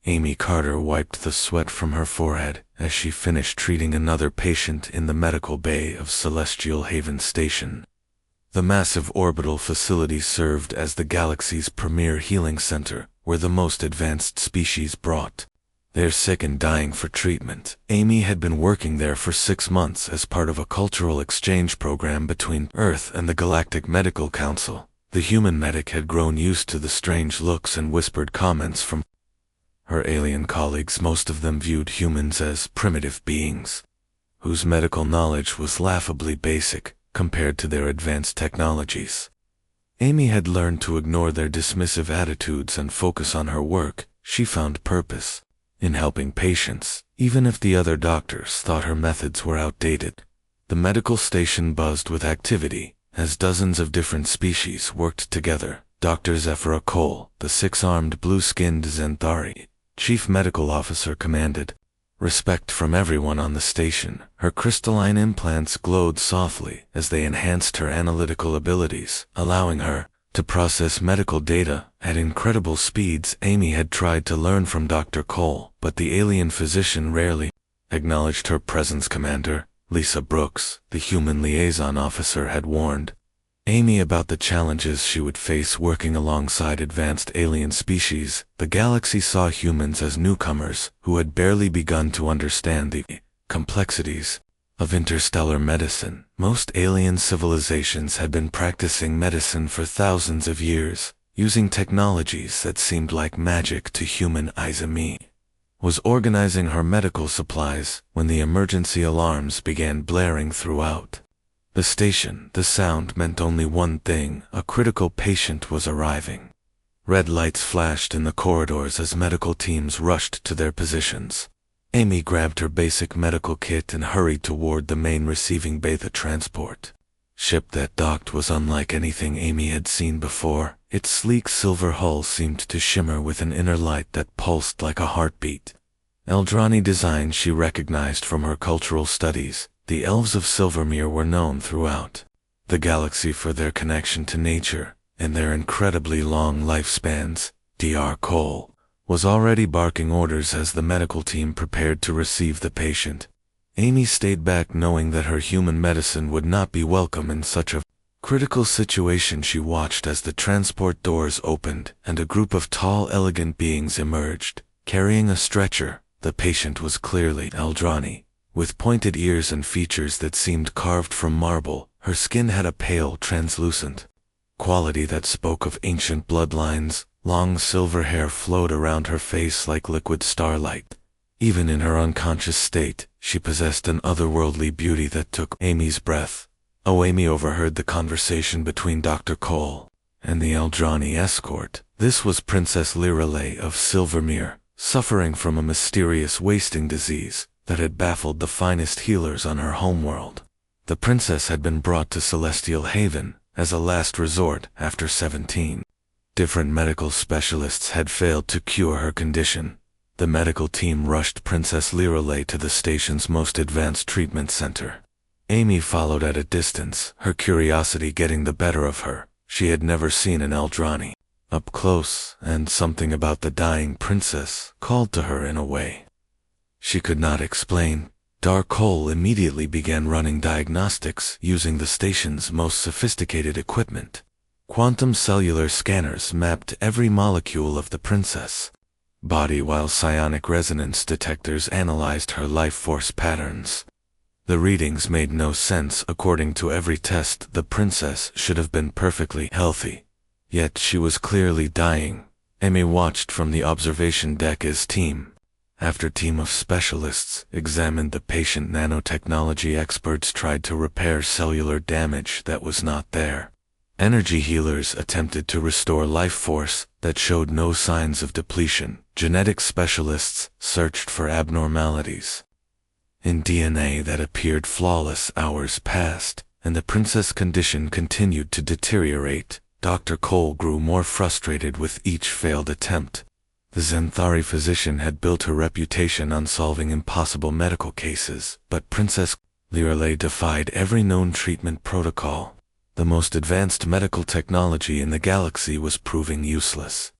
Amy Carter wiped the sweat from her forehead as she finished treating another patient in the medical bay of Celestial Haven Station. The massive orbital facility served as the galaxy's premier healing center, where the most advanced species brought their sick and dying for treatment. Amy had been working there for 6 months as part of a cultural exchange program between Earth and the Galactic Medical Council. The human medic had grown used to the strange looks and whispered comments from her alien colleagues. Most of them viewed humans as primitive beings, whose medical knowledge was laughably basic compared to their advanced technologies. Amy had learned to ignore their dismissive attitudes and focus on her work. She found purpose in helping patients, even if the other doctors thought her methods were outdated. The medical station buzzed with activity as dozens of different species worked together. Dr. Zephyra Cole, the 6-armed blue-skinned Xanthari chief medical officer, commanded respect from everyone on the station. Her crystalline implants glowed softly as they enhanced her analytical abilities, allowing her to process medical data at incredible speeds. Amy had tried to learn from Dr. Cole, but the alien physician rarely acknowledged her presence. Commander Lisa Brooks, the human liaison officer, had warned Amy about the challenges she would face working alongside advanced alien species. The galaxy saw humans as newcomers who had barely begun to understand the complexities of interstellar medicine. Most alien civilizations had been practicing medicine for thousands of years, using technologies that seemed like magic to human eyes. Amy was organizing her medical supplies when the emergency alarms began blaring throughout the station. The sound meant only one thing: a critical patient was arriving. Red lights flashed in the corridors as medical teams rushed to their positions. Amy grabbed her basic medical kit and hurried toward the main receiving bay. The transport ship that docked was unlike anything Amy had seen before. Its sleek silver hull seemed to shimmer with an inner light that pulsed like a heartbeat. Eldrani design she recognized from her cultural studies. The elves of Silvermere were known throughout the galaxy for their connection to nature and their incredibly long lifespans. Dr. Cole was already barking orders as the medical team prepared to receive the patient. Amy stayed back, knowing that her human medicine would not be welcome in such a critical situation. She watched as the transport doors opened and a group of tall, elegant beings emerged, carrying a stretcher. The patient was clearly Eldrani, with pointed ears and features that seemed carved from marble. Her skin had a pale, translucent quality that spoke of ancient bloodlines. Long silver hair flowed around her face like liquid starlight. Even in her unconscious state, she possessed an otherworldly beauty that took Amy's breath. Amy overheard the conversation between Dr. Cole and the Eldrani escort. This was Princess Lirelei of Silvermere, suffering from a mysterious wasting disease that had baffled the finest healers on her homeworld. The princess had been brought to Celestial Haven as a last resort after 17 different medical specialists had failed to cure her condition. The medical team rushed Princess Lirelei to the station's most advanced treatment center. Amy followed at a distance, her curiosity getting the better of her. She had never seen an Eldrani up close, and something about the dying princess called to her in a way she could not explain. Dr. Cole immediately began running diagnostics using the station's most sophisticated equipment. Quantum cellular scanners mapped every molecule of the princess' body, while psionic resonance detectors analyzed her life force patterns. The readings made no sense. According to every test, the princess should have been perfectly healthy, yet she was clearly dying. Amy watched from the observation deck as team after team of specialists examined the patient. Nanotechnology experts tried to repair cellular damage that was not there. Energy healers attempted to restore life force that showed no signs of depletion. Genetic specialists searched for abnormalities in DNA that appeared flawless. Hours passed, and the princess' condition continued to deteriorate. Dr. Cole grew more frustrated with each failed attempt. The Xanthari physician had built her reputation on solving impossible medical cases, but Princess Lirelei defied every known treatment protocol. The most advanced medical technology in the galaxy was proving useless.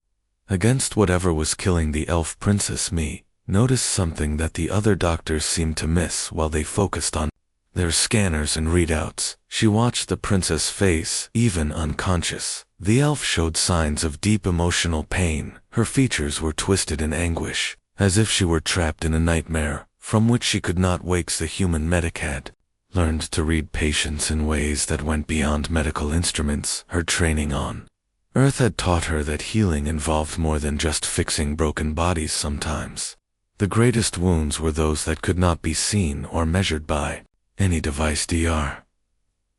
against whatever was killing the elf princess. Me noticed something that the other doctors seemed to miss while they focused on their scanners and readouts. She watched the princess face, even unconscious. The elf showed signs of deep emotional pain. Her features were twisted in anguish, as if she were trapped in a nightmare from which she could not wake. The human medic had learned to read patients in ways that went beyond medical instruments. Her training on Earth had taught her that healing involved more than just fixing broken bodies. Sometimes the greatest wounds were those that could not be seen or measured by any device. Dr.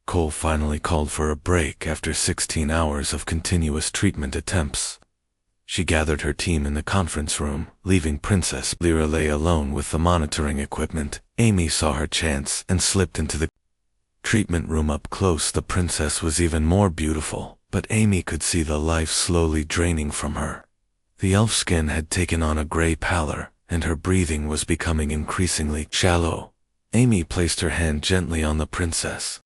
Cole finally called for a break after 16 hours of continuous treatment attempts. She gathered her team in the conference room, leaving Princess Lirelei alone with the monitoring equipment. Amy saw her chance and slipped into the treatment room. Up close, the princess was even more beautiful, but Amy could see the life slowly draining from her. The elf skin had taken on a gray pallor, and her breathing was becoming increasingly shallow. Amy placed her hand gently on the princess'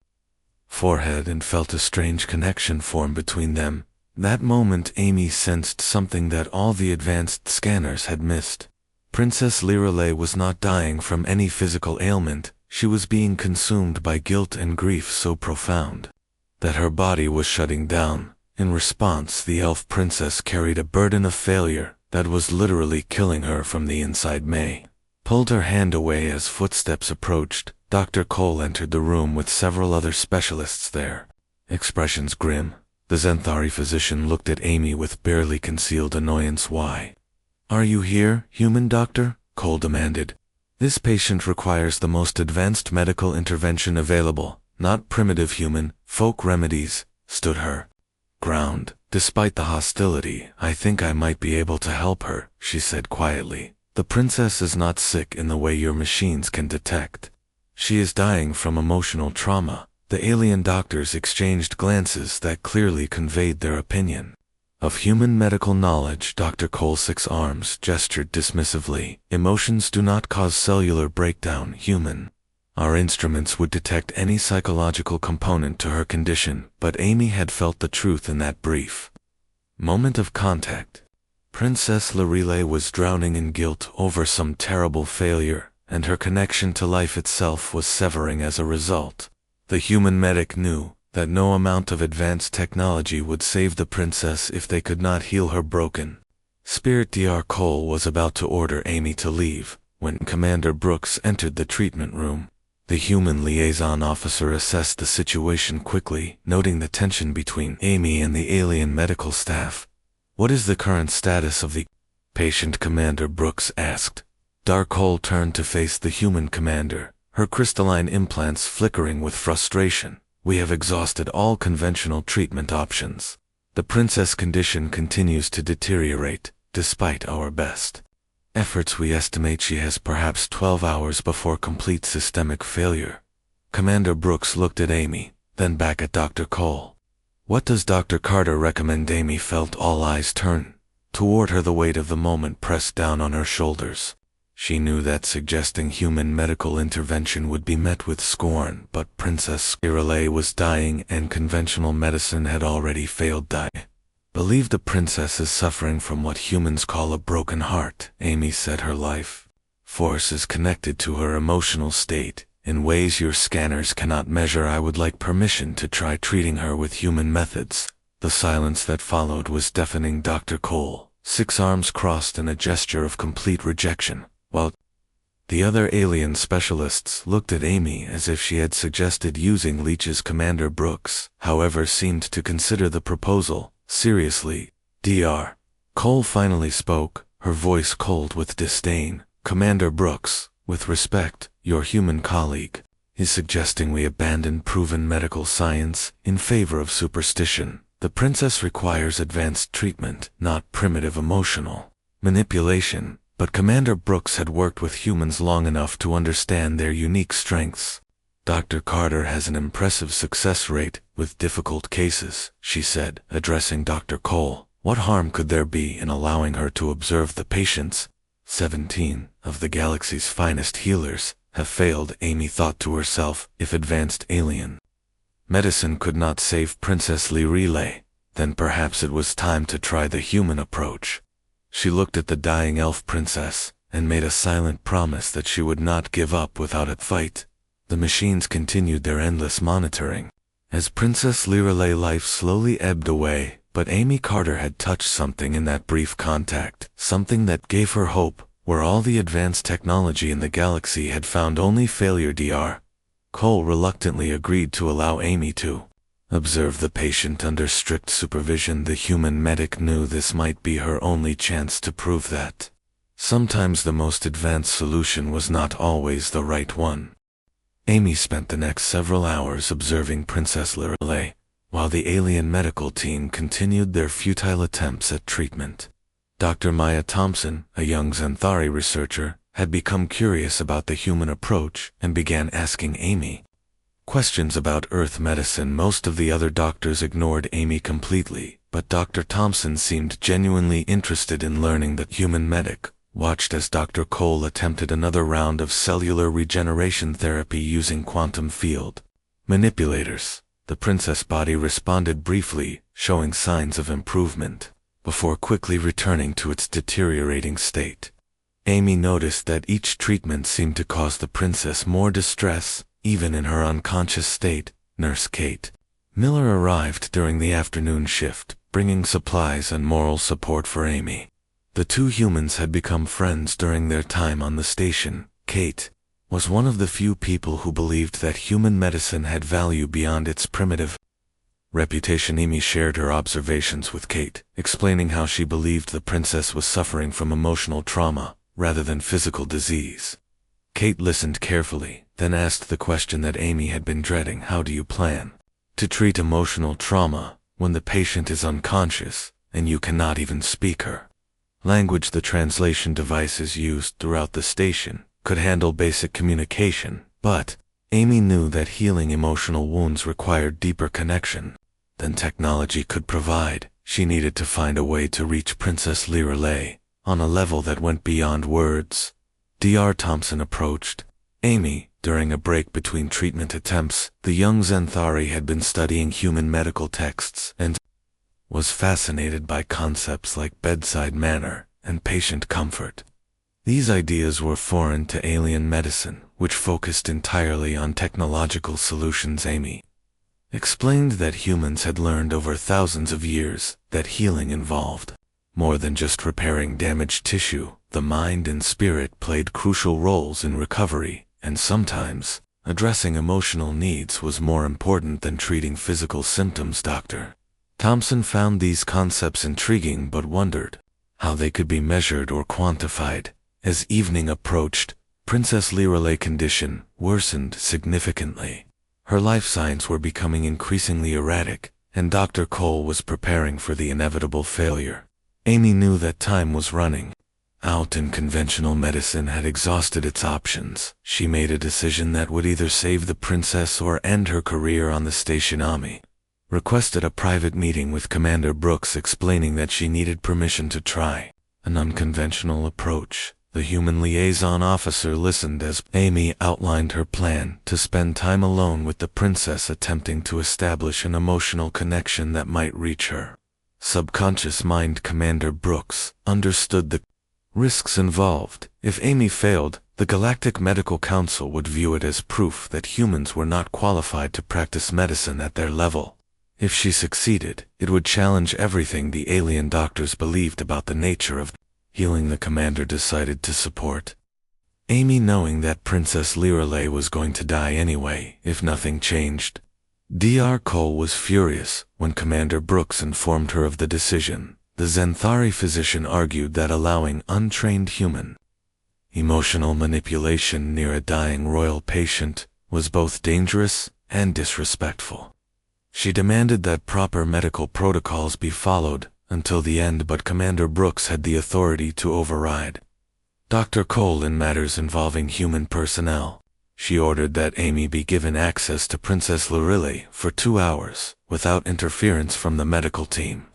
forehead and felt a strange connection form between them. That moment Amy sensed something that all the advanced scanners had missed. Princess Lirelei was not dying from any physical ailment. She was being consumed by guilt and grief so profound that her body was shutting down. In response, the elf princess carried a burden of failure that was literally killing her from the inside. May pulled her hand away as footsteps approached. Dr. Cole entered the room with several other specialists there, expressions grim. The Zenthari physician looked at Amy with barely concealed annoyance. "Why are you here, human doctor?" Cole demanded. "This patient requires the most advanced medical intervention available, not primitive human folk remedies," stood her ground. Despite the hostility, "I think I might be able to help her," she said quietly. "The princess is not sick in the way your machines can detect. She is dying from emotional trauma." The alien doctors exchanged glances that clearly conveyed their opinion of human medical knowledge. Dr. Cole's 6 arms gestured dismissively. "Emotions do not cause cellular breakdown, human. Our instruments would detect any psychological component to her condition." But Amy had felt the truth in that brief moment of contact. Princess Lirelei was drowning in guilt over some terrible failure, and her connection to life itself was severing as a result. The human medic knew that no amount of advanced technology would save the princess if they could not heal her broken spirit. Dr. Cole was about to order Amy to leave when Commander Brooks entered the treatment room. The human liaison officer assessed the situation quickly, noting the tension between Amy and the alien medical staff. "What is the current status of the patient?" Commander Brooks asked. Dr. Cole turned to face the human commander, her crystalline implants flickering with frustration. "We have exhausted all conventional treatment options. The princess' condition continues to deteriorate, despite our best efforts. We estimate she has perhaps 12 hours before complete systemic failure." Commander Brooks looked at Amy, then back at Dr. Cole. "What does Dr. Carter recommend?" Amy felt all eyes turn toward her. The weight of the moment pressed down on her shoulders. She knew that suggesting human medical intervention would be met with scorn, but Princess Lirelei was dying and conventional medicine had already failed. "I believe the princess is suffering from what humans call a broken heart," Amy said. "Her life force is connected to her emotional state in ways your scanners cannot measure. I would like permission to try treating her with human methods." The silence that followed was deafening. Dr. Cole, 6 arms crossed in a gesture of complete rejection, while the other alien specialists looked at Amy as if she had suggested using leeches. Commander Brooks, however, seemed to consider the proposal seriously. Dr. Cole finally spoke, her voice cold with disdain. "Commander Brooks, with respect, your human colleague is suggesting we abandon proven medical science in favor of superstition. The princess requires advanced treatment, not primitive emotional manipulation." But Commander Brooks had worked with humans long enough to understand their unique strengths. "Dr. Carter has an impressive success rate with difficult cases," she said, addressing Dr. Cole. "What harm could there be in allowing her to observe the patients? 17 of the galaxy's finest healers have failed," Amy thought to herself. If advanced alien medicine could not save Princess Lirelei, then perhaps it was time to try the human approach. She looked at the dying elf princess and made a silent promise that she would not give up without a fight. The machines continued their endless monitoring as Princess Liralay's life slowly ebbed away, but Amy Carter had touched something in that brief contact, something that gave her hope, where all the advanced technology in the galaxy had found only failure. Dr. Cole reluctantly agreed to allow Amy to observe the patient under strict supervision. The human medic knew this might be her only chance to prove that sometimes the most advanced solution was not always the right one. Amy spent the next several hours observing Princess Liralay, while the alien medical team continued their futile attempts at treatment. Dr. Maya Thompson, a young Xanthari researcher, had become curious about the human approach and began asking Amy questions about Earth medicine. Most of the other doctors ignored Amy completely, but Dr. Thompson seemed genuinely interested in learning. The human medic watched as Dr. Cole attempted another round of cellular regeneration therapy using quantum field manipulators. The princess body responded briefly, showing signs of improvement, before quickly returning to its deteriorating state. Amy noticed that each treatment seemed to cause the princess more distress, even in her unconscious state. Nurse Kate Miller arrived during the afternoon shift, bringing supplies and moral support for Amy. The two humans had become friends during their time on the station. Kate was one of the few people who believed that human medicine had value beyond its primitive reputation. Amy shared her observations with Kate, explaining how she believed the princess was suffering from emotional trauma rather than physical disease. Kate listened carefully, then asked the question that Amy had been dreading: how do you plan to treat emotional trauma when the patient is unconscious and you cannot even speak her language? The translation devices used throughout the station could handle basic communication, but Amy knew that healing emotional wounds required deeper connection than technology could provide. She needed to find a way to reach Princess Liralay on a level that went beyond words. Dr. Thompson approached Amy during a break between treatment attempts. The young Xanthari had been studying human medical texts and was fascinated by concepts like bedside manner and patient comfort. These ideas were foreign to alien medicine, which focused entirely on technological solutions. Amy explained that humans had learned over thousands of years that healing involved more than just repairing damaged tissue. The mind and spirit played crucial roles in recovery, and sometimes addressing emotional needs was more important than treating physical symptoms. Dr. Thompson found these concepts intriguing but wondered how they could be measured or quantified. As evening approached, Princess Liralay's condition worsened significantly. Her life signs were becoming increasingly erratic, and Dr. Cole was preparing for the inevitable failure. Amy knew that time was running out and conventional medicine had exhausted its options. She made a decision that would either save the princess or end her career on the station. Amy requested a private meeting with Commander Brooks, explaining that she needed permission to try an unconventional approach. The human liaison officer listened as Amy outlined her plan to spend time alone with the princess, attempting to establish an emotional connection that might reach her subconscious mind. Commander Brooks understood the risks involved. If Amy failed, the Galactic Medical Council would view it as proof that humans were not qualified to practice medicine at their level. If she succeeded, it would challenge everything the alien doctors believed about the nature of healing. The commander decided to support Amy, knowing that Princess Liralay was going to die anyway if nothing changed. Dr. Cole was furious when Commander Brooks informed her of the decision. The Xanthari physician argued that allowing untrained human emotional manipulation near a dying royal patient was both dangerous and disrespectful. She demanded that proper medical protocols be followed until the end, but Commander Brooks had the authority to override Dr. Cole in matters involving human personnel. She ordered that Amy be given access to Princess Liralay for 2 hours without interference from the medical team.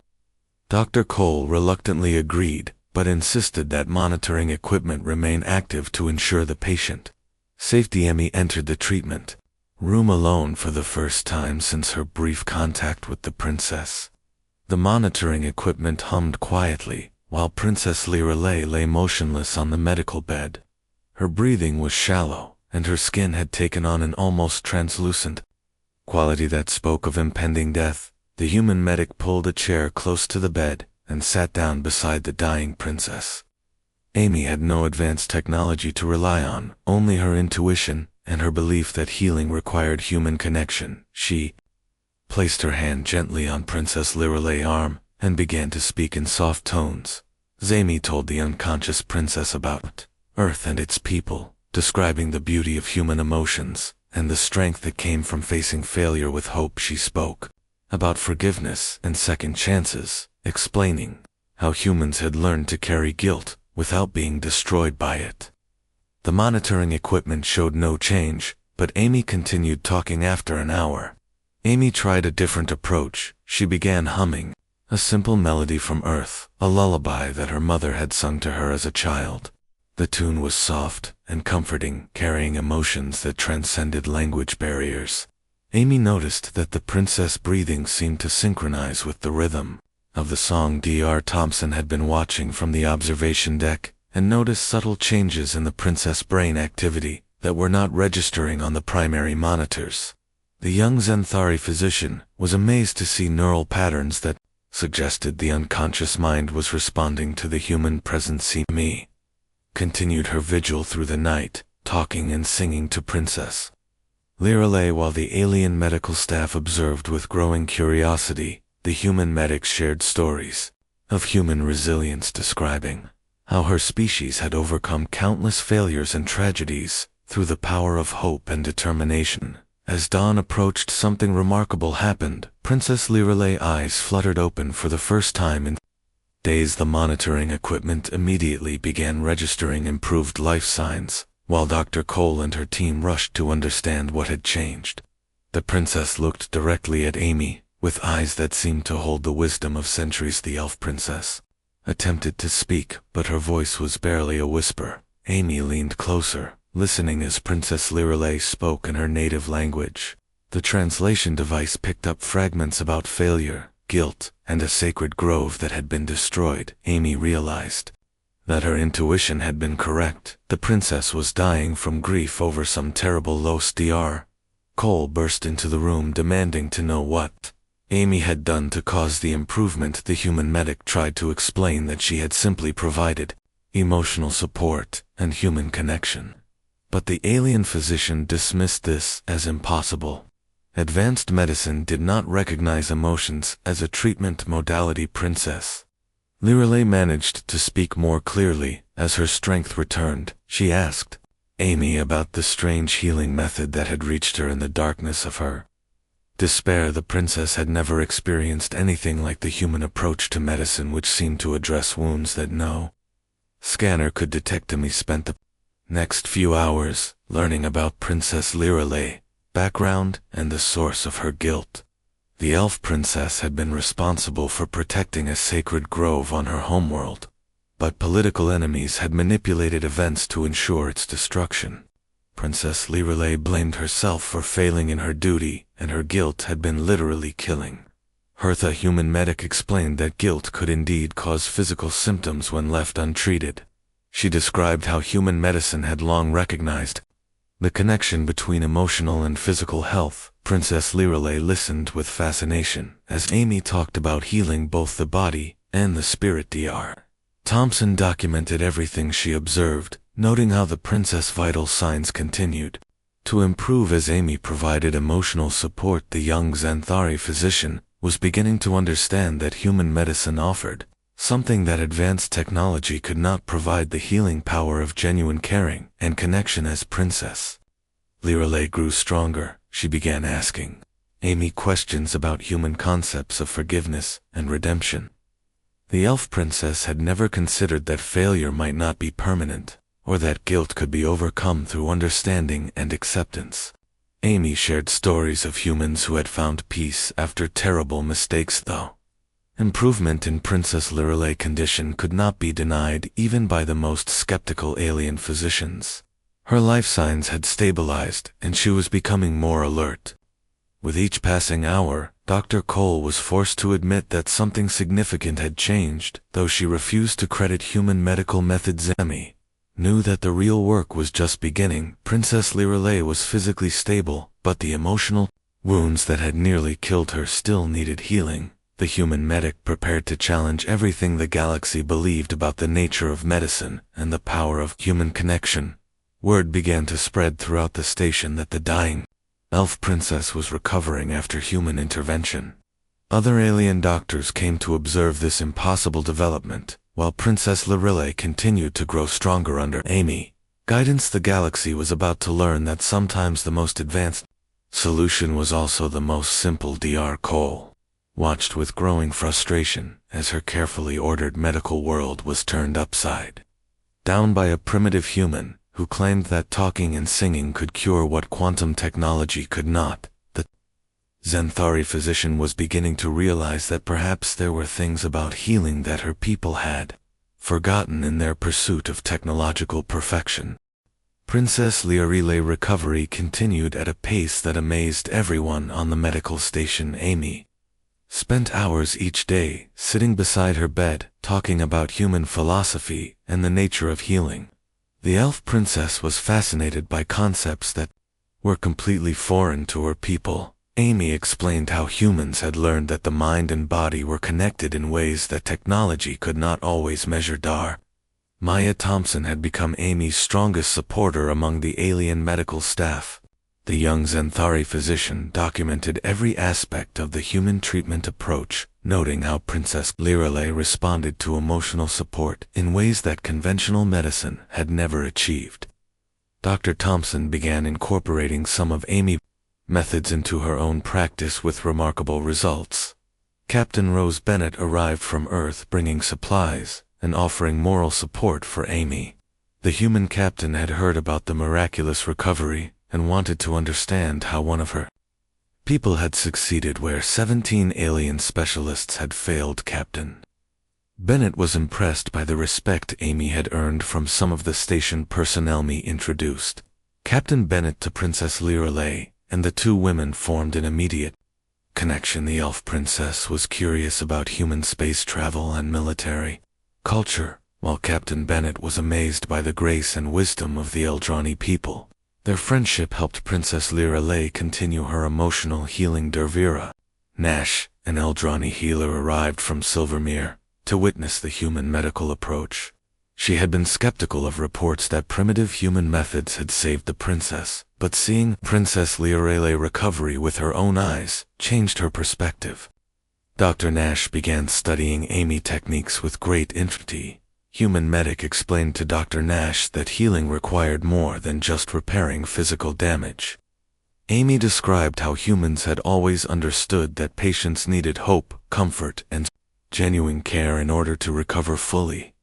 Dr. Cole reluctantly agreed, but insisted that monitoring equipment remain active to ensure the patient safety. Amy entered the treatment room alone for the first time since her brief contact with the princess. The monitoring equipment hummed quietly, while Princess Lirelei lay motionless on the medical bed. Her breathing was shallow, and her skin had taken on an almost translucent quality that spoke of impending death. The human medic pulled a chair close to the bed and sat down beside the dying princess. Amy had no advanced technology to rely on, only her intuition and her belief that healing required human connection. She placed her hand gently on Princess Lirelei's arm and began to speak in soft tones. Amy told the unconscious princess about Earth and its people, describing the beauty of human emotions and the strength that came from facing failure with hope. She spoke about forgiveness and second chances, explaining how humans had learned to carry guilt without being destroyed by it. The monitoring equipment showed no change, but Amy continued talking after an hour. Amy tried a different approach. She began humming a simple melody from Earth, a lullaby that her mother had sung to her as a child. The tune was soft and comforting, carrying emotions that transcended language barriers. Amy noticed that the princess' breathing seemed to synchronize with the rhythm of the song. Dr. Thompson had been watching from the observation deck and noticed subtle changes in the princess' brain activity that were not registering on the primary monitors. The young Xanthari physician was amazed to see neural patterns that suggested the unconscious mind was responding to the human presence. Amy continued her vigil through the night, talking and singing to Princess Lirelei while the alien medical staff observed with growing curiosity. The human medic shared stories of human resilience, describing how her species had overcome countless failures and tragedies through the power of hope and determination. As dawn approached, something remarkable happened. Princess Lirelei's eyes fluttered open for the first time in days. The monitoring equipment immediately began registering improved life signs, while Dr. Cole and her team rushed to understand what had changed. The princess looked directly at Amy, with eyes that seemed to hold the wisdom of centuries. The elf princess attempted to speak, but her voice was barely a whisper. Amy leaned closer, listening as Princess Lirelei spoke in her native language. The translation device picked up fragments about failure, guilt, and a sacred grove that had been destroyed. Amy realized that her intuition had been correct. The princess was dying from grief over some terrible loss. Dr. Cole burst into the room, demanding to know what Amy had done to cause the improvement. The human medic tried to explain that she had simply provided emotional support and human connection. But the alien physician dismissed this as impossible. Advanced medicine did not recognize emotions as a treatment modality. Princess Lirelei managed to speak more clearly as her strength returned. She asked Amy about the strange healing method that had reached her in the darkness of her despair. The princess had never experienced anything like the human approach to medicine, which seemed to address wounds that no scanner could detect. Amy spent the next few hours learning about Princess Lirelei's background and the source of her guilt. The elf princess had been responsible for protecting a sacred grove on her homeworld, but political enemies had manipulated events to ensure its destruction. Princess Lirelei blamed herself for failing in her duty, and her guilt had been literally killing her. The human medic explained that guilt could indeed cause physical symptoms when left untreated. She described how human medicine had long recognized the connection between emotional and physical health. Princess Lirelei listened with fascination as Amy talked about healing both the body and the spirit. Dr. Thompson documented everything she observed, noting how the princess' vital signs continued to improve as Amy provided emotional support. The young Xanthari physician was beginning to understand that human medicine offered something that advanced technology could not provide: the healing power of genuine caring and connection. As Princess Lirelei grew stronger, she began asking Amy questions about human concepts of forgiveness and redemption. The elf princess had never considered that failure might not be permanent, or that guilt could be overcome through understanding and acceptance. Amy shared stories of humans who had found peace after terrible mistakes. Though improvement in Princess Lirelei's condition could not be denied even by the most skeptical alien physicians. Her life signs had stabilized, and she was becoming more alert. With each passing hour, Dr. Cole was forced to admit that something significant had changed, though she refused to credit human medical methods. Amy knew that the real work was just beginning. Princess Lirelei was physically stable, but the emotional wounds that had nearly killed her still needed healing. The human medic prepared to challenge everything the galaxy believed about the nature of medicine and the power of human connection. Word began to spread throughout the station that the dying elf princess was recovering after human intervention. Other alien doctors came to observe this impossible development, while Princess Lirelei continued to grow stronger under Amy guidance. The galaxy was about to learn that sometimes the most advanced solution was also the most simple. Dr. Cole watched with growing frustration as her carefully ordered medical world was turned upside down by a primitive human who claimed that talking and singing could cure what quantum technology could not. The Xanthari physician was beginning to realize that perhaps there were things about healing that her people had forgotten in their pursuit of technological perfection. Princess Lirelei recovery continued at a pace that amazed everyone on the medical station. Amy spent hours each day sitting beside her bed, talking about human philosophy and the nature of healing. The elf princess was fascinated by concepts that were completely foreign to her people. Amy explained how humans had learned that the mind and body were connected in ways that technology could not always measure. Maya Thompson had become Amy's strongest supporter among the alien medical staff. The young Xanthari physician documented every aspect of the human treatment approach, noting how Princess Lirelei responded to emotional support in ways that conventional medicine had never achieved. Dr. Thompson began incorporating some of Amy's methods into her own practice with remarkable results. Captain Rose Bennett arrived from Earth bringing supplies and offering moral support for Amy. The human captain had heard about the miraculous recovery and wanted to understand how one of her people had succeeded where 17 alien specialists had failed. Captain Bennett was impressed by the respect Amy had earned from some of the station personnel. Me introduced Captain Bennett to Princess Lirelei, and the two women formed an immediate connection. The elf princess was curious about human space travel and military culture, while Captain Bennett was amazed by the grace and wisdom of the Eldrani people. Their friendship helped Princess Lirelei continue her emotional healing. Dervira Nash, an Eldrani healer, arrived from Silvermere to witness the human medical approach. She had been skeptical of reports that primitive human methods had saved the princess, but seeing Princess Lirelei recovery with her own eyes changed her perspective. Dr. Nash began studying Amy techniques with great interest. Human medic explained to Dr. Nash that healing required more than just repairing physical damage. Amy described how humans had always understood that patients needed hope, comfort, and genuine care in order to recover fully.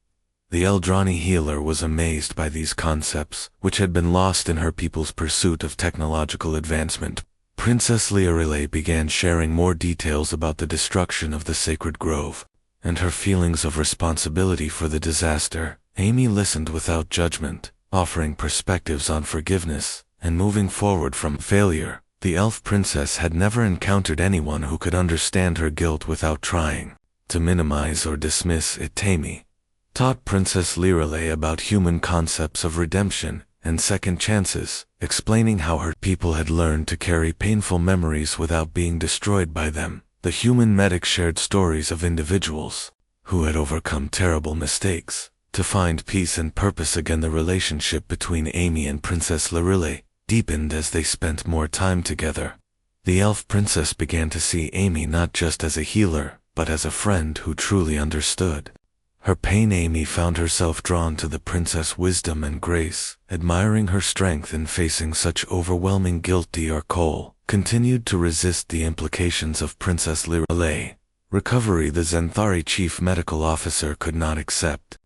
The Eldrani healer was amazed by these concepts, which had been lost in her people's pursuit of technological advancement. Princess Lirelei began sharing more details about the destruction of the sacred grove and her feelings of responsibility for the disaster. Amy listened without judgment, offering perspectives on forgiveness and moving forward from failure. The elf princess had never encountered anyone who could understand her guilt without trying to minimize or dismiss it. Amy taught Princess Lirelei about human concepts of redemption and second chances, explaining how her people had learned to carry painful memories without being destroyed by them. The human medic shared stories of individuals who had overcome terrible mistakes to find peace and purpose again. The relationship between Amy and Princess Lirelei deepened as they spent more time together. The elf princess began to see Amy not just as a healer, but as a friend who truly understood her pain. Amy found herself drawn to the princess' wisdom and grace, admiring her strength in facing such overwhelming guilt. Dr. Cole continued to resist the implications of Princess Lirelei recovery. The Xanthari chief medical officer could not accept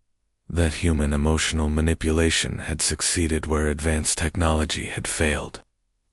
that human emotional manipulation had succeeded where advanced technology had failed.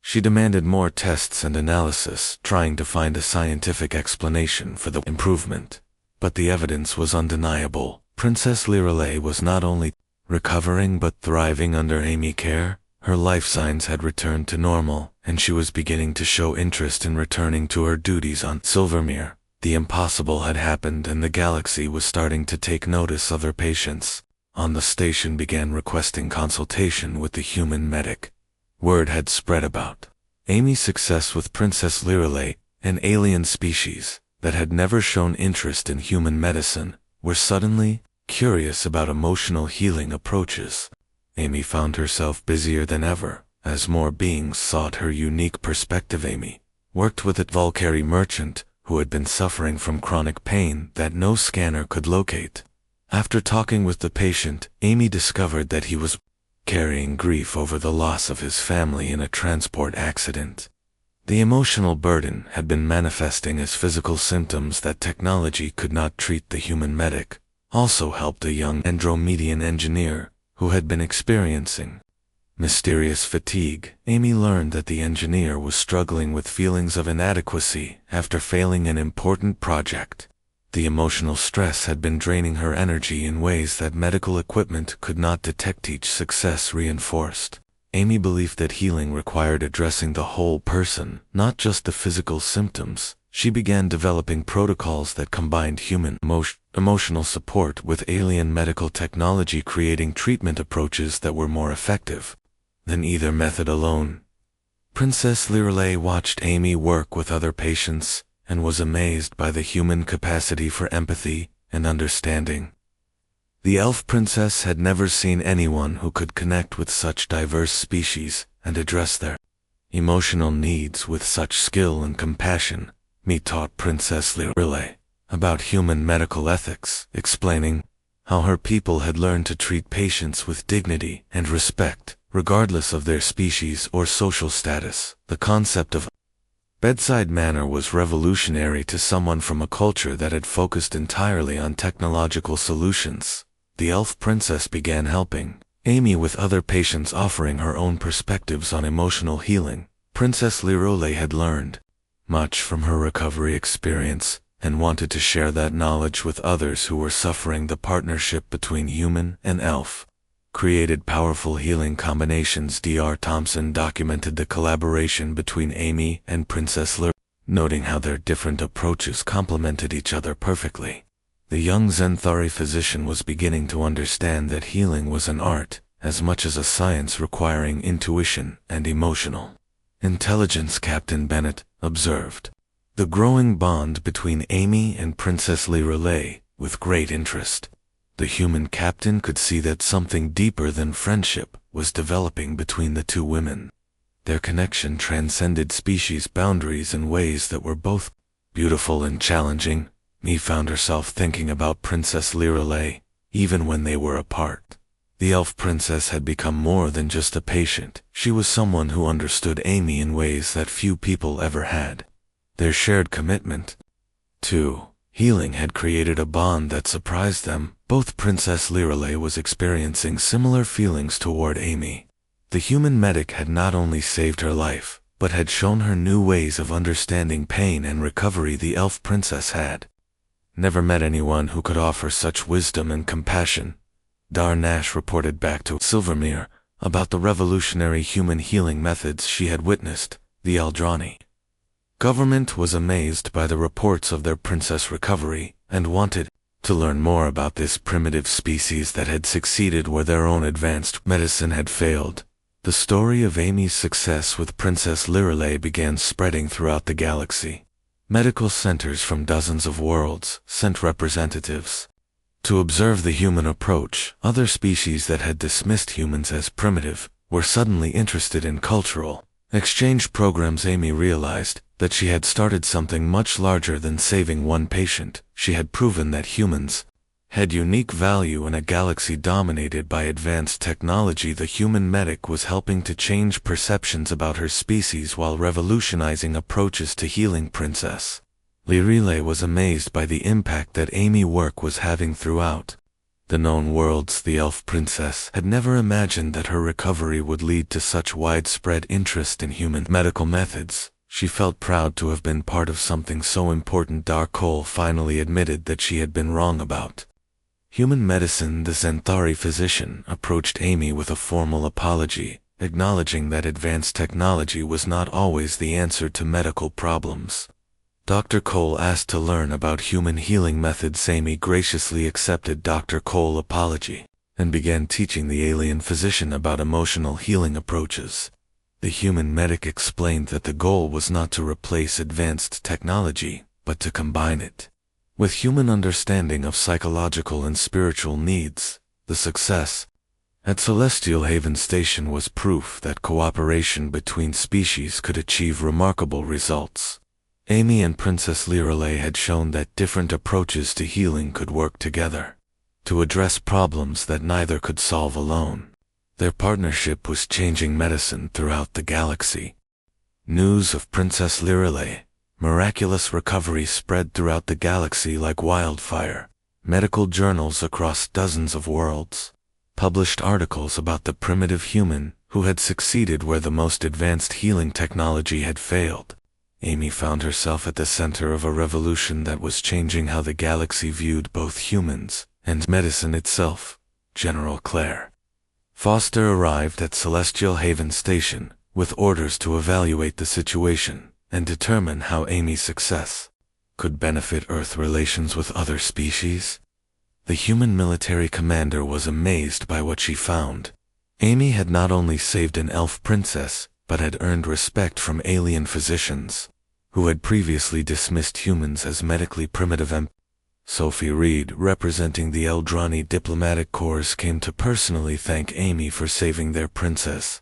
She demanded more tests and analysis, trying to find a scientific explanation for the improvement. But the evidence was undeniable. Princess Lirelei was not only recovering but thriving under Amy care. Her life signs had returned to normal, and she was beginning to show interest in returning to her duties on Silvermere. The impossible had happened and the galaxy was starting to take notice of her patients. On the station began requesting consultation with the human medic. Word had spread about Amy's success with Princess Lirelei, an alien species that had never shown interest in human medicine, were suddenly curious about emotional healing approaches. Amy found herself busier than ever, as more beings sought her unique perspective. Amy worked with a Valkyrie merchant who had been suffering from chronic pain that no scanner could locate. After talking with the patient, Amy discovered that he was carrying grief over the loss of his family in a transport accident. The emotional burden had been manifesting as physical symptoms that technology could not treat. The human medic also helped a young Andromedian engineer who had been experiencing mysterious fatigue. Amy learned that the engineer was struggling with feelings of inadequacy after failing an important project. The emotional stress had been draining her energy in ways that medical equipment could not detect. Each success reinforced Amy believed that healing required addressing the whole person, not just the physical symptoms. She began developing protocols that combined human emotional support with alien medical technology, creating treatment approaches that were more effective than either method alone. Princess Lirelei watched Amy work with other patients and was amazed by the human capacity for empathy and understanding. The elf princess had never seen anyone who could connect with such diverse species and address their emotional needs with such skill and compassion. Me taught Princess Lirelei about human medical ethics, explaining how her people had learned to treat patients with dignity and respect, regardless of their species or social status. The concept of bedside manner was revolutionary to someone from a culture that had focused entirely on technological solutions. The elf princess began helping Amy with other patients, offering her own perspectives on emotional healing. Princess Lirelei had learned much from her recovery experience and wanted to share that knowledge with others who were suffering. The partnership between human and elf created powerful healing combinations. Dr. Thompson documented the collaboration between Amy and Princess Lirelei, noting how their different approaches complemented each other perfectly. The young Zenthari physician was beginning to understand that healing was an art as much as a science, requiring intuition and emotional intelligence. Captain Bennett observed the growing bond between Amy and Princess Lirelei with great interest. The human captain could see that something deeper than friendship was developing between the two women. Their connection transcended species boundaries in ways that were both beautiful and challenging. Me found herself thinking about Princess Lirelei, even when they were apart. The elf princess had become more than just a patient. She was someone who understood Amy in ways that few people ever had. Their shared commitment to healing had created a bond that surprised them. Both Princess Lirelei was experiencing similar feelings toward Amy. The human medic had not only saved her life, but had shown her new ways of understanding pain and recovery. The elf princess had never met anyone who could offer such wisdom and compassion. Darnash reported back to Silvermere about the revolutionary human healing methods she had witnessed. The Eldrani government was amazed by the reports of their princess recovery and wanted to learn more about this primitive species that had succeeded where their own advanced medicine had failed. The story of Amy's success with Princess Lirelei began spreading throughout the galaxy. Medical centers from dozens of worlds sent representatives to observe the human approach. Other species that had dismissed humans as primitive were suddenly interested in cultural exchange programs. Amy realized that she had started something much larger than saving one patient. She had proven that humans had unique value in a galaxy dominated by advanced technology. The human medic was helping to change perceptions about her species while revolutionizing approaches to healing. Princess Lirelei was amazed by the impact that Amy's work was having throughout the known worlds. The elf princess had never imagined that her recovery would lead to such widespread interest in human medical methods. She felt proud to have been part of something so important. Darkole finally admitted that she had been wrong about human medicine. The Zenthari physician approached Amy with a formal apology acknowledging that advanced technology was not always the answer to medical problems. Dr. Cole asked to learn about human healing methods. Amy graciously accepted Dr. Cole's apology and began teaching the alien physician about emotional healing approaches. The human medic explained that the goal was not to replace advanced technology, but to combine it with human understanding of psychological and spiritual needs. The success at Celestial Haven Station was proof that cooperation between species could achieve remarkable results. Amy and Princess Lirelei had shown that different approaches to healing could work together to address problems that neither could solve alone. Their partnership was changing medicine throughout the galaxy. News of Princess Lirelei miraculous recovery spread throughout the galaxy like wildfire. Medical journals across dozens of worlds published articles about the primitive human who had succeeded where the most advanced healing technology had failed. Amy found herself at the center of a revolution that was changing how the galaxy viewed both humans and medicine itself. General Claire Foster arrived at Celestial Haven Station with orders to evaluate the situation and determine how Amy's success could benefit Earth relations with other species. The human military commander was amazed by what she found. Amy had not only saved an elf princess, but had earned respect from alien physicians who had previously dismissed humans as medically primitive. Sophie Reed, representing the Eldrani diplomatic corps, came to personally thank Amy for saving their princess.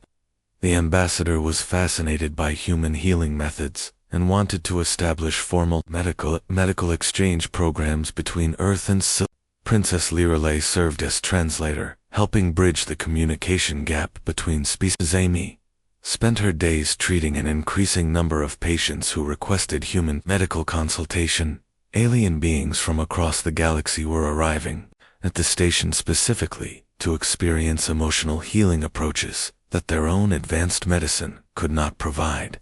The ambassador was fascinated by human healing methods and wanted to establish formal medical exchange programs between Earth and Sil. Princess Lirelei served as translator, helping bridge the communication gap between species. Amy spent her days treating an increasing number of patients who requested human medical consultation. Alien beings from across the galaxy were arriving at the station specifically to experience emotional healing approaches that their own advanced medicine could not provide.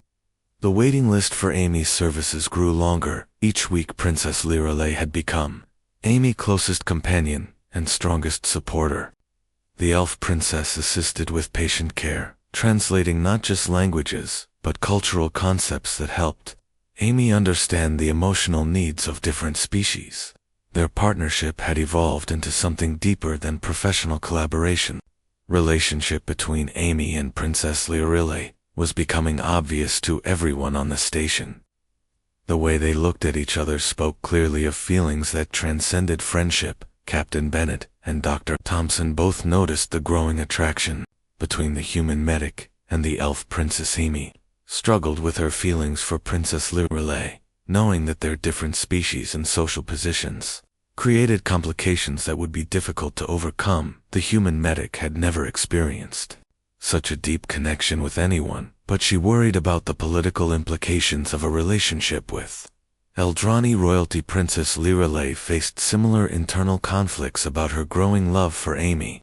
The waiting list for Amy's services grew longer. Each week Princess Lirelei had become Amy's closest companion and strongest supporter. The elf princess assisted with patient care, translating not just languages, but cultural concepts that helped Amy understand the emotional needs of different species. Their partnership had evolved into something deeper than professional collaboration. Relationship between Amy and Princess Lirelei was becoming obvious to everyone on the station. The way they looked at each other spoke clearly of feelings that transcended friendship. Captain Bennett and Dr. Thompson both noticed the growing attraction between the human medic and the elf princess. Amy struggled with her feelings for Princess Lirelei, knowing that their different species and social positions created complications that would be difficult to overcome. The human medic had never experienced such a deep connection with anyone, but she worried about the political implications of a relationship with Eldrani royalty. Princess Lirelei faced similar internal conflicts about her growing love for Amy.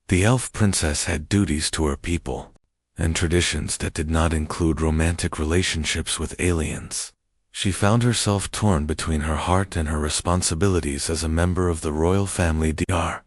The elf princess had duties to her people and traditions that did not include romantic relationships with aliens. She found herself torn between her heart and her responsibilities as a member of the royal family. Dr.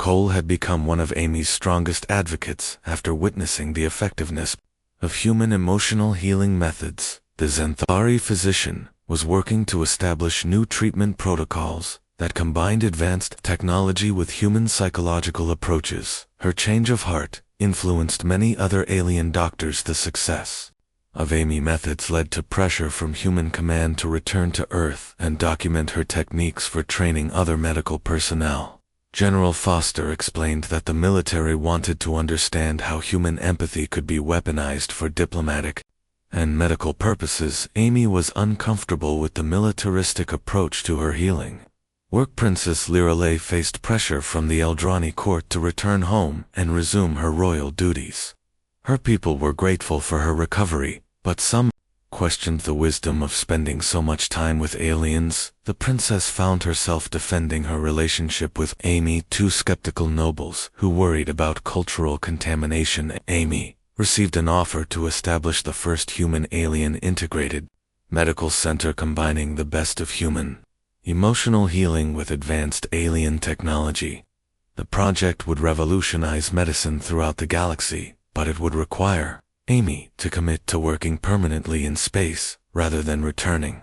Cole had become one of Amy's strongest advocates after witnessing the effectiveness of human emotional healing methods. The Xanthari physician was working to establish new treatment protocols that combined advanced technology with human psychological approaches. Her change of heart influenced many other alien doctors. The success of Amy methods led to pressure from human command to return to Earth and document her techniques for training other medical personnel. General Foster explained that the military wanted to understand how human empathy could be weaponized for diplomatic and medical purposes. Amy was uncomfortable with the militaristic approach to her healing work. Princess Lirelei faced pressure from the Eldrani court to return home and resume her royal duties. Her people were grateful for her recovery, but some questioned the wisdom of spending so much time with aliens. The princess found herself defending her relationship with Amy. Two skeptical nobles who worried about cultural contamination. Amy received an offer to establish the first human-alien integrated medical center combining the best of human emotional healing with advanced alien technology. The project would revolutionize medicine throughout the galaxy. but it would require Amy to commit to working permanently in space rather than returning.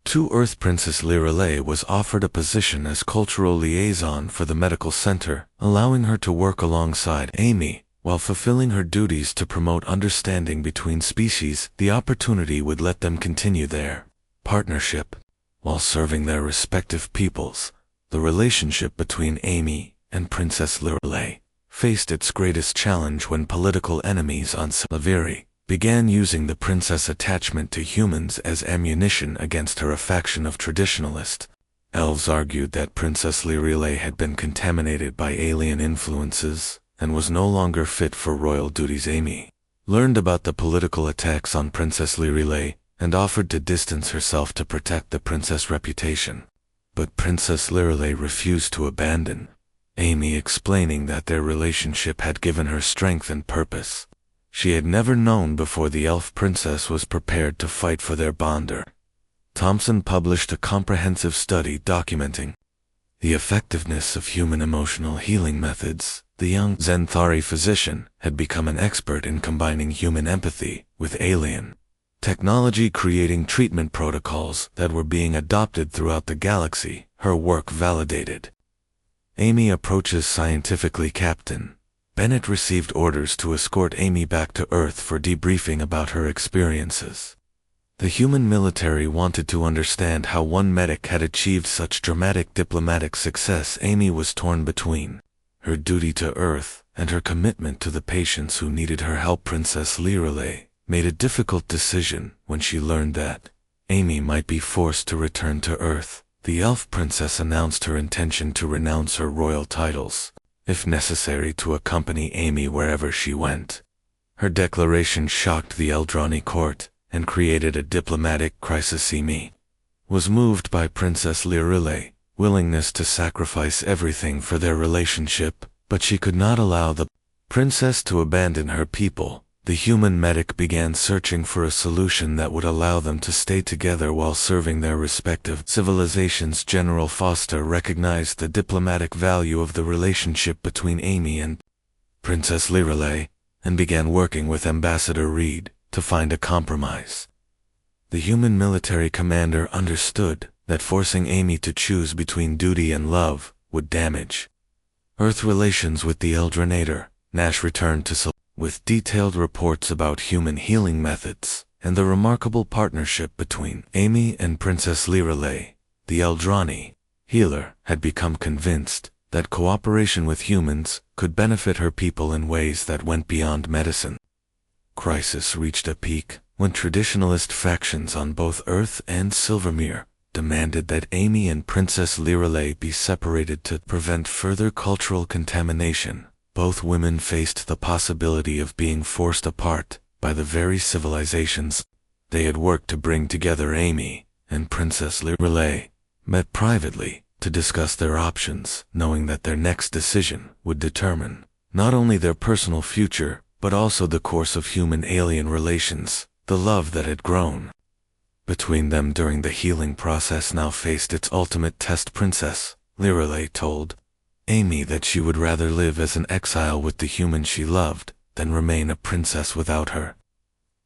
To Earth, Princess Lirelei was offered a position as cultural liaison for the medical center, allowing her to work alongside Amy while fulfilling her duties to promote understanding between species. The opportunity would let them continue their partnership while serving their respective peoples. The relationship between Amy and Princess Lirelei faced its greatest challenge when political enemies on Salaviri began using the princess' attachment to humans as ammunition against her. A faction of traditionalist elves argued that Princess Lirelei had been contaminated by alien influences and was no longer fit for royal duties. Amy learned about the political attacks on Princess Lirelei and offered to distance herself to protect the princess' reputation. But Princess Lirelei refused to abandon Amy, explaining that their relationship had given her strength and purpose. She had never known before the elf princess was prepared to fight for their bonder. Thompson published a comprehensive study documenting the effectiveness of human emotional healing methods. The young Zenthari physician had become an expert in combining human empathy with alien technology, creating treatment protocols that were being adopted throughout the galaxy. Her work validated. Amy approaches scientifically. Captain Bennett received orders to escort Amy back to Earth for debriefing about her experiences. The human military wanted to understand how one medic had achieved such dramatic diplomatic success. Amy was torn between her duty to Earth and her commitment to the patients who needed her help. Princess Lirelei made a difficult decision when she learned that Amy might be forced to return to Earth. The elf princess announced her intention to renounce her royal titles, if necessary, to accompany Amy wherever she went. Her declaration shocked the Eldrani court and created a diplomatic crisis. Amy was moved by Princess Lirelei willingness to sacrifice everything for their relationship, but she could not allow the princess to abandon her people. The human medic began searching for a solution that would allow them to stay together while serving their respective civilizations. General Foster recognized the diplomatic value of the relationship between Amy and Princess Lirelei and began working with Ambassador Reed to find a compromise. The human military commander understood that forcing Amy to choose between duty and love would damage Earth relations with the Eldranator. Nash returned to with detailed reports about human healing methods and the remarkable partnership between Amy and Princess Lirelei. The Eldrani healer had become convinced that cooperation with humans could benefit her people in ways that went beyond medicine. Crisis reached a peak when traditionalist factions on both Earth and Silvermere demanded that Amy and Princess Lirelei be separated to prevent further cultural contamination. Both women faced the possibility of being forced apart by the very civilizations they had worked to bring together. Amy and Princess Lirelei met privately to discuss their options, knowing that their next decision would determine not only their personal future, but also the course of human-alien relations. The love that had grown between them during the healing process now faced its ultimate test. Princess Lirelei told Amy that she would rather live as an exile with the human she loved than remain a princess without her.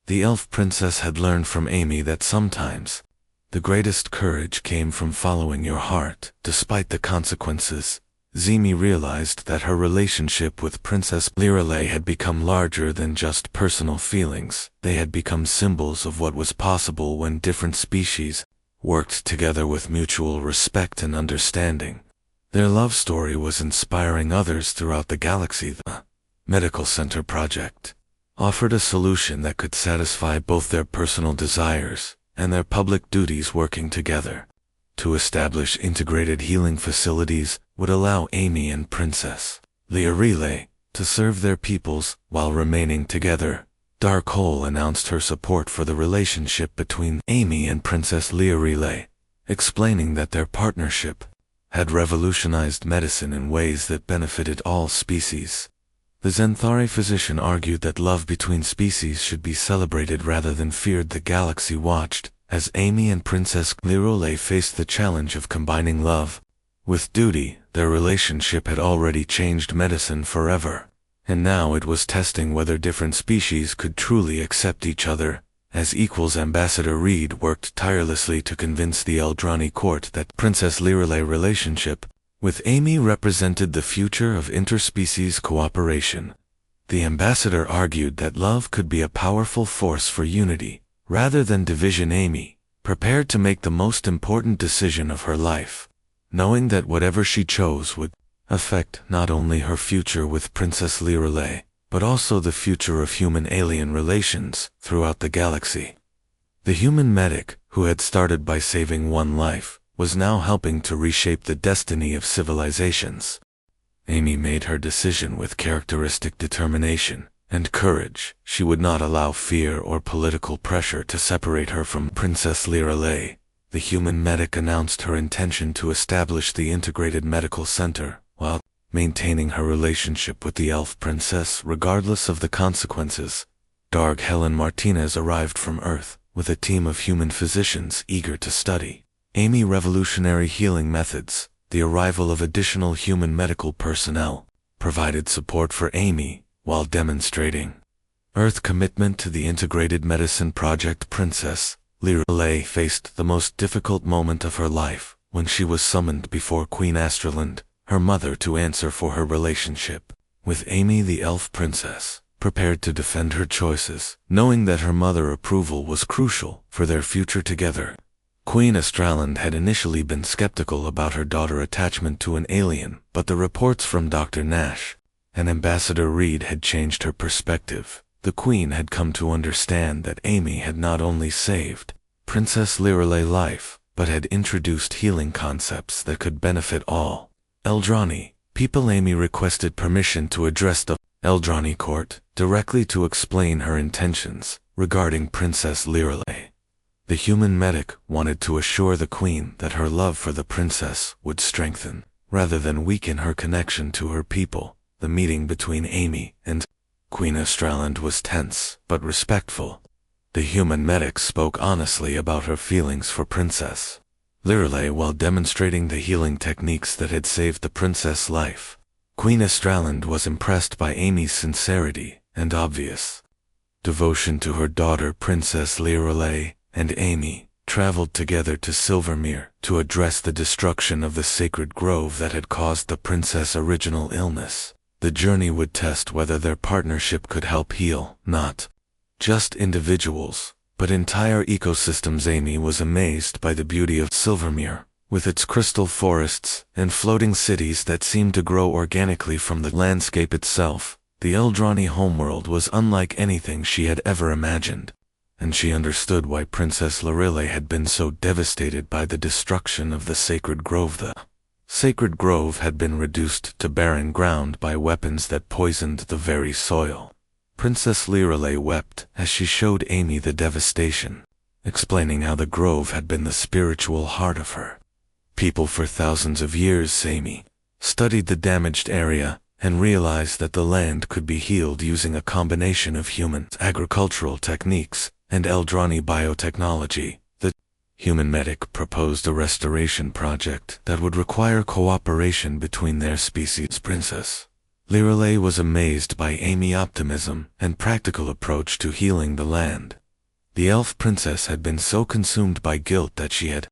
The elf princess had learned from Amy that sometimes the greatest courage came from following your heart, despite the consequences. Amy realized that her relationship with Princess Lirelei had become larger than just personal feelings. They had become symbols of what was possible when different species worked together with mutual respect and understanding. Their love story was inspiring others throughout the galaxy. The Medical Center Project offered a solution that could satisfy both their personal desires and their public duties. Working together to establish integrated healing facilities would allow Amy and Princess Lirelei to serve their peoples while remaining together. Darkhole announced her support for the relationship between Amy and Princess Lirelei, explaining that their partnership had revolutionized medicine in ways that benefited all species. The Zenthari physician argued that love between species should be celebrated rather than feared. The galaxy watched as Amy and Princess Lirelei faced the challenge of combining love with duty. Their relationship had already changed medicine forever. and now it was testing whether different species could truly accept each other. As equals, Ambassador Reed worked tirelessly to convince the Eldrani court that Princess Lirelei relationship with Amy represented the future of interspecies cooperation. The ambassador argued that love could be a powerful force for unity, rather than division. Amy, prepared to make the most important decision of her life, knowing that whatever she chose would affect not only her future with Princess Lirelei, but also the future of human-alien relations throughout the galaxy. The human medic, who had started by saving one life, was now helping to reshape the destiny of civilizations. Amy made her decision with characteristic determination and courage. She would not allow fear or political pressure to separate her from Princess Lirelei. The human medic announced her intention to establish the integrated medical center, while maintaining her relationship with the elf princess regardless of the consequences. Dark Helen Martinez arrived from Earth, with a team of human physicians eager to study Amy revolutionary healing methods. The arrival of additional human medical personnel provided support for Amy while demonstrating Earth commitment to the integrated medicine project. Princess Lirelei faced the most difficult moment of her life when she was summoned before Queen Astraland, her mother, to answer for her relationship with Amy. The elf princess prepared to defend her choices, knowing that her mother's approval was crucial for their future together. Queen Astraland had initially been skeptical about her daughter's attachment to an alien, but the reports from Dr. Nash and Ambassador Reed had changed her perspective. The Queen had come to understand that Amy had not only saved Princess Lirelei's life, but had introduced healing concepts that could benefit all Eldrani people. Amy requested permission to address the Eldrani court directly to explain her intentions regarding Princess Lirelei. The human medic wanted to assure the Queen that her love for the princess would strengthen, rather than weaken, her connection to her people. The meeting between Amy and Queen Astraland was tense, but respectful. The human medic spoke honestly about her feelings for Princess Lirelei while demonstrating the healing techniques that had saved the princess' life. Queen Astraland was impressed by Amy's sincerity and obvious devotion to her daughter. Princess Lirelei and Amy traveled together to Silvermere to address the destruction of the sacred grove that had caused the princess' original illness. The journey would test whether their partnership could help heal not just individuals, but entire ecosystems. Amy was amazed by the beauty of Silvermere, with its crystal forests and floating cities that seemed to grow organically from the landscape itself. The Eldrani homeworld was unlike anything she had ever imagined, and she understood why Princess Lirelei had been so devastated by the destruction of the sacred grove. The sacred grove had been reduced to barren ground by weapons that poisoned the very soil. Princess Lirelei wept as she showed Amy the devastation, explaining how the grove had been the spiritual heart of her people for thousands of years. Amy studied the damaged area and realized that the land could be healed using a combination of human agricultural techniques and Eldrani biotechnology. The human medic proposed a restoration project that would require cooperation between their species. Princess Lirelei was amazed by Amy's optimism and practical approach to healing the land. The elf princess had been so consumed by guilt that she had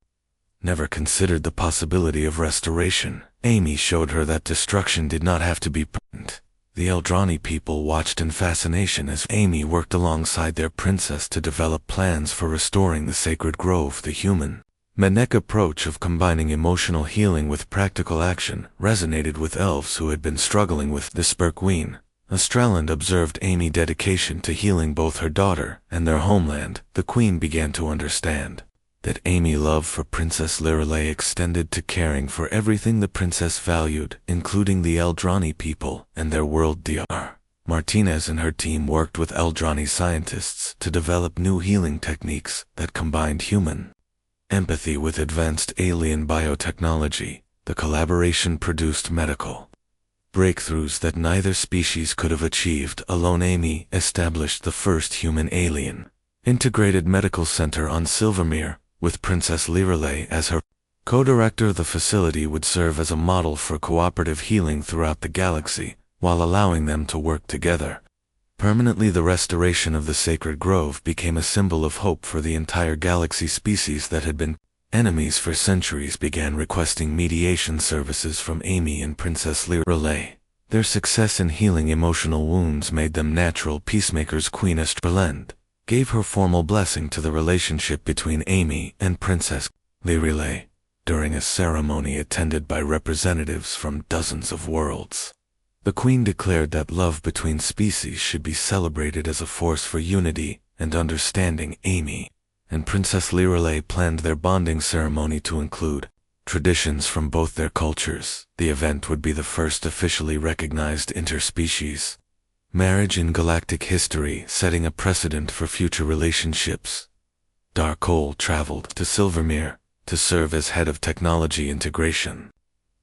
never considered the possibility of restoration. Amy showed her that destruction did not have to be permanent. The Eldrani people watched in fascination as Amy worked alongside their princess to develop plans for restoring the sacred grove. The human medic approach of combining emotional healing with practical action resonated with elves who had been struggling with despair. Queen Astraland observed Amy's dedication to healing both her daughter and their homeland. The Queen began to understand that Amy's love for Princess Lirelei extended to caring for everything the princess valued, including the Eldrani people and their world. Dr. Martinez and her team worked with Eldrani scientists to develop new healing techniques that combined human empathy with advanced alien biotechnology. The collaboration produced medical breakthroughs that neither species could have achieved alone. Amy established the first human-alien integrated medical center on Silvermere, with Princess Lirelei as her co-director. The facility would serve as a model for cooperative healing throughout the galaxy, while allowing them to work together. Permanently, the restoration of the sacred grove became a symbol of hope for the entire galaxy. Species that had been enemies for centuries began requesting mediation services from Amy and Princess Lirelei. Their success in healing emotional wounds made them natural peacemakers. Queen Estrelend gave her formal blessing to the relationship between Amy and Princess Lirelei during a ceremony attended by representatives from dozens of worlds. The Queen declared that love between species should be celebrated as a force for unity and understanding. Amy and Princess Lirelei planned their bonding ceremony to include traditions from both their cultures. The event would be the first officially recognized interspecies marriage in galactic history, setting a precedent for future relationships. Darkole traveled to Silvermere to serve as head of technology integration.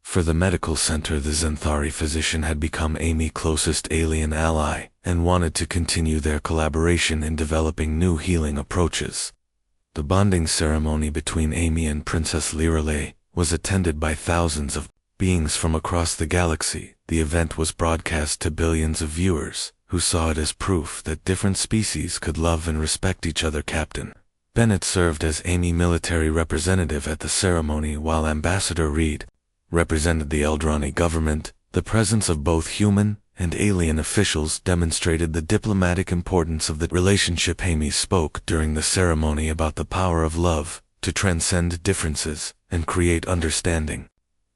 For the medical center, the Xanthari physician had become Amy's closest alien ally and wanted to continue their collaboration in developing new healing approaches. The bonding ceremony between Amy and Princess Lirelei was attended by thousands of beings from across the galaxy. The event was broadcast to billions of viewers, who saw it as proof that different species could love and respect each other. Captain Bennett served as Amy's military representative at the ceremony, while Ambassador Reed represented the Eldrani government. The presence of both human and alien officials demonstrated the diplomatic importance of the relationship. Amy spoke during the ceremony about the power of love to transcend differences and create understanding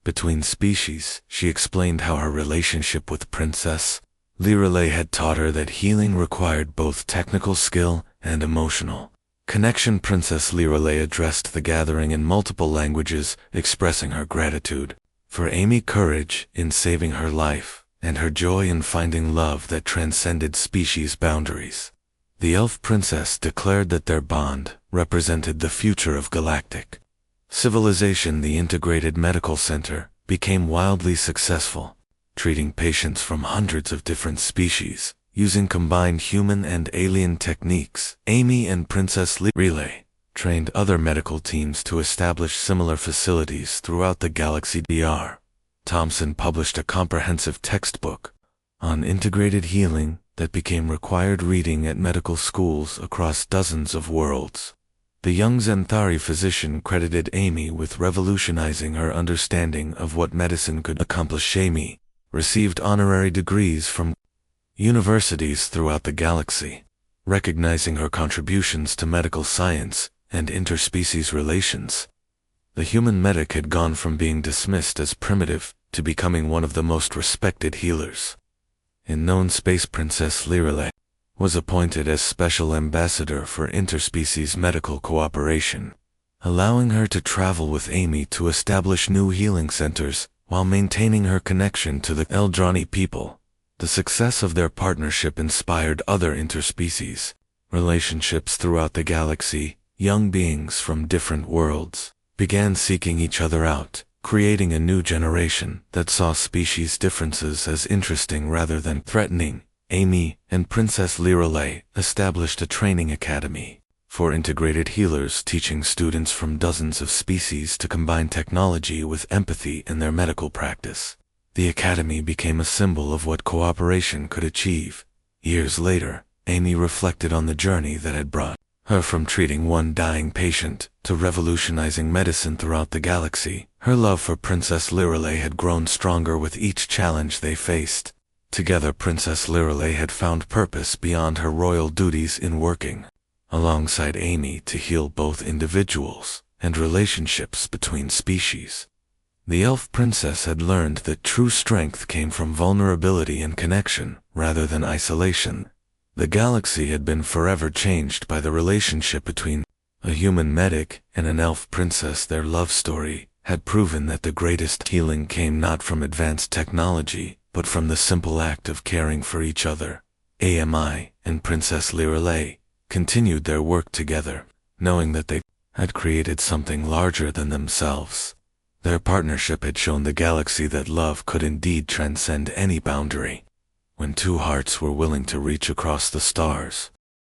between species. She explained how her relationship with Princess Lirelei had taught her that healing required both technical skill and emotional connection. Princess Lirelei addressed the gathering in multiple languages, expressing her gratitude for Amy's courage in saving her life and her joy in finding love that transcended species boundaries. The elf princess declared that their bond represented the future of galactic civilization. The integrated medical center became wildly successful, treating patients from hundreds of different species using combined human and alien techniques. Amy and Princess Lirelei trained other medical teams to establish similar facilities throughout the galaxy. Dr. Thompson published a comprehensive textbook on integrated healing that became required reading at medical schools across dozens of worlds. The young Xanthari physician credited Amy with revolutionizing her understanding of what medicine could accomplish. Amy received honorary degrees from universities throughout the galaxy, recognizing her contributions to medical science and interspecies relations. The human medic had gone from being dismissed as primitive to becoming one of the most respected healers. In known space, Princess Lirelei was appointed as Special Ambassador for Interspecies Medical Cooperation, allowing her to travel with Amy to establish new healing centers while maintaining her connection to the Eldrani people. The success of their partnership inspired other interspecies relationships throughout the galaxy. Young beings from different worlds began seeking each other out, creating a new generation that saw species differences as interesting rather than threatening. Amy and Princess Lirelei established a training academy for integrated healers, teaching students from dozens of species to combine technology with empathy in their medical practice. The academy became a symbol of what cooperation could achieve. Years later, Amy reflected on the journey that had brought her from treating one dying patient to revolutionizing medicine throughout the galaxy. Her love for Princess Lirelei had grown stronger with each challenge they faced. Together, Princess Lirelei had found purpose beyond her royal duties in working alongside Amy to heal both individuals and relationships between species. The elf princess had learned that true strength came from vulnerability and connection rather than isolation. The galaxy had been forever changed by the relationship between a human medic and an elf princess. Their love story had proven that the greatest healing came not from advanced technology, but from the simple act of caring for each other. Amy and Princess Lirelei continued their work together, knowing that they had created something larger than themselves. Their partnership had shown the galaxy that love could indeed transcend any boundary. When two hearts were willing to reach across the stars,